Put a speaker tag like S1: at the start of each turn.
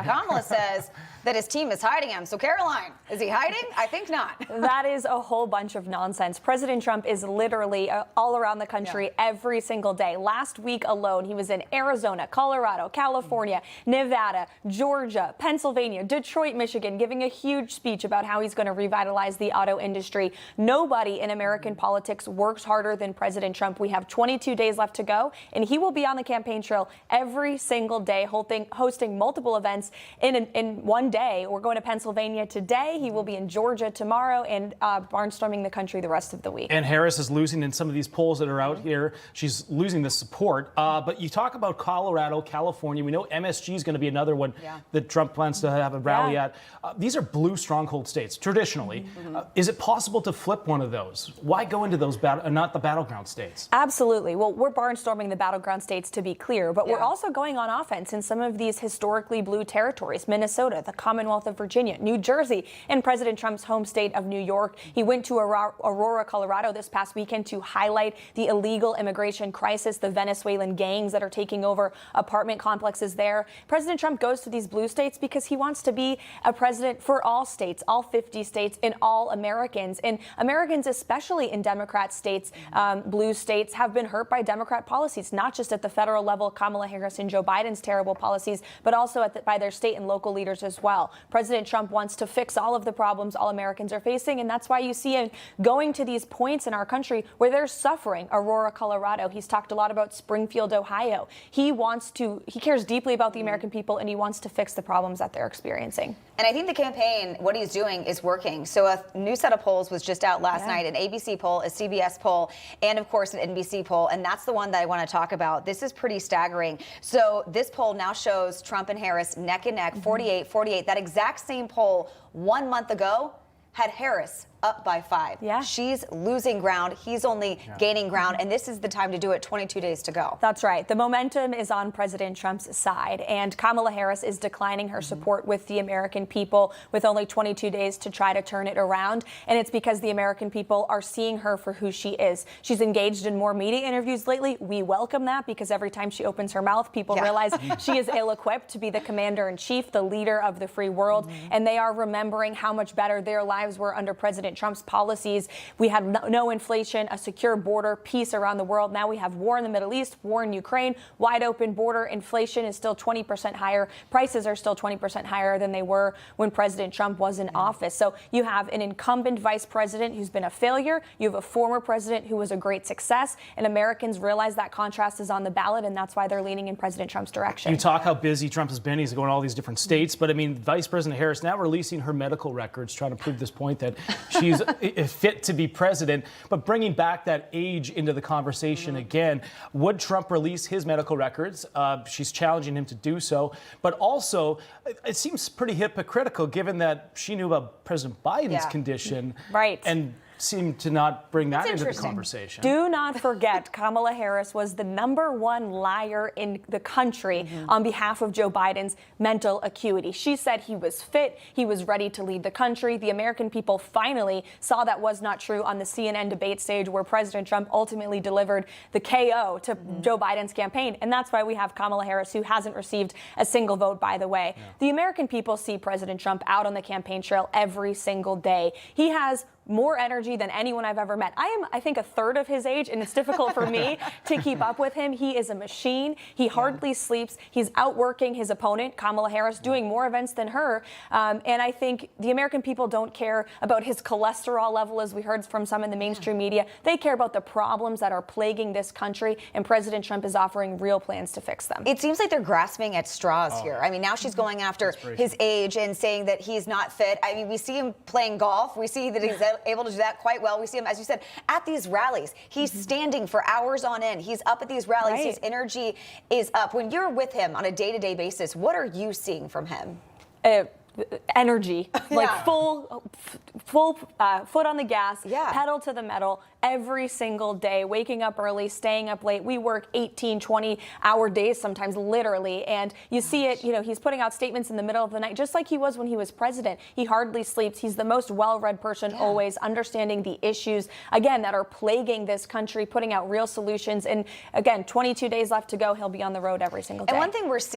S1: But Kamala says that his team is hiding him. So, Karoline, is he hiding? I think not.
S2: That is a whole bunch of nonsense. President Trump is literally all around the country every single day. Last week alone, he was in Arizona, Colorado, California, Nevada, Georgia, Pennsylvania, Detroit, Michigan, giving a huge speech about how he's going to revitalize the auto industry. Nobody in American politics works harder than President Trump. We have 22 days left to go, and he will be on the campaign trail every single day, hosting multiple events in one day. We're going to Pennsylvania today. He will be in Georgia tomorrow and barnstorming the country the rest of the week.
S3: And Harris is losing in some of these polls that are out here. She's losing the support. But you talk about Colorado, California. We know MSG is going to be another one that Trump plans to have a rally at. These are blue stronghold states, traditionally. Is it possible to flip one of those? Why go into those, not the battleground states?
S2: Absolutely. Well, we're barnstorming the battleground states, to be clear, but we're also going on offense in some of these historically blue territories: Minnesota, the Commonwealth of Virginia, New Jersey, and President Trump's home state of New York. He went to Aurora, Colorado this past weekend to highlight the illegal immigration crisis, the Venezuelan gangs that are taking over apartment complexes there. President Trump goes to these blue states because he wants to be a president for all states, all 50 states, and all Americans. And Americans, especially in Democrat states, blue states, have been hurt by Democrat policies, not just at the federal level, Kamala Harris and Joe Biden's terrible policies, but also by their state and local leaders as well. President Trump wants to fix all of the problems all Americans are facing, and that's why you see him going to these points in our country where they're suffering. Aurora, Colorado. He's talked a lot about Springfield, Ohio. He cares deeply about the American people, and he wants to fix the problems that they're experiencing.
S1: And I think the campaign, what he's doing is working. So a new set of polls was just out last night, an ABC poll, a CBS poll, and of course an NBC poll. And that's the one that I want to talk about. This is pretty staggering. So this poll now shows Trump and Harris neck and neck, 48-48. That exact same poll 1 month ago had Harris up by 5. She's losing ground. He's only gaining ground. And this is the time to do it. 22 days to go.
S2: That's right. The momentum is on President Trump's side. And Kamala Harris is declining her support with the American people with only 22 days to try to turn it around. And it's because the American people are seeing her for who she is. She's engaged in more media interviews lately. We welcome that because every time she opens her mouth, people realize she is ill-equipped to be the commander-in-chief, the leader of the free world. And they are remembering how much better their lives were under President Trump's policies. We had no inflation, a secure border, peace around the world. Now we have war in the Middle East, war in Ukraine, wide open border. Inflation is still 20% higher. Prices are still 20% higher than they were when President Trump was in office. So you have an incumbent vice president who's been a failure. You have a former president who was a great success. And Americans realize that contrast is on the ballot, and that's why they're leaning in President Trump's direction.
S3: You talk how busy Trump has been. He's going to all these different states. But I mean, Vice President Harris now releasing her medical records, trying to prove this point that she's fit to be president, but bringing back that age into the conversation again. Would Trump release his medical records? She's challenging him to do so, but also it seems pretty hypocritical given that she knew about President Biden's condition, and seemed to not bring that into the conversation.
S2: Do not forget, Kamala Harris was the #1 liar in the country on behalf of Joe Biden's mental acuity. She said he was fit, he was ready to lead the country. The American people finally saw that was not true on the CNN debate stage, where President Trump ultimately delivered the KO to Joe Biden's campaign. And that's why we have Kamala Harris, who hasn't received a single vote, by the way. The American people see President Trump out on the campaign trail every single day. He has more energy than anyone I've ever met. I think, a third of his age, and it's difficult for me to keep up with him. He is a machine. He hardly sleeps. He's outworking his opponent, Kamala Harris, doing more events than her. And I think the American people don't care about his cholesterol level, as we heard from some in the mainstream media. They care about the problems that are plaguing this country, and President Trump is offering real plans to fix them.
S1: It seems like they're grasping at straws here. I mean, now she's going after his age and saying that he's not fit. I mean, we see him playing golf. We see that he's able to do that quite well. We see him, as you said, at these rallies. He's standing for hours on end. He's up at these rallies. His energy is up. When you're with him on a day-to-day basis, what are you seeing from him?
S2: Energy, like full foot on the gas, pedal to the metal every single day, waking up early, staying up late. We work 18, 20-hour days sometimes, literally. And you see it, he's putting out statements in the middle of the night, just like he was when he was president. He hardly sleeps. He's the most well-read person, always understanding the issues, again, that are plaguing this country, putting out real solutions. And again, 22 days left to go. He'll be on the road every single day.
S1: And one thing we're seeing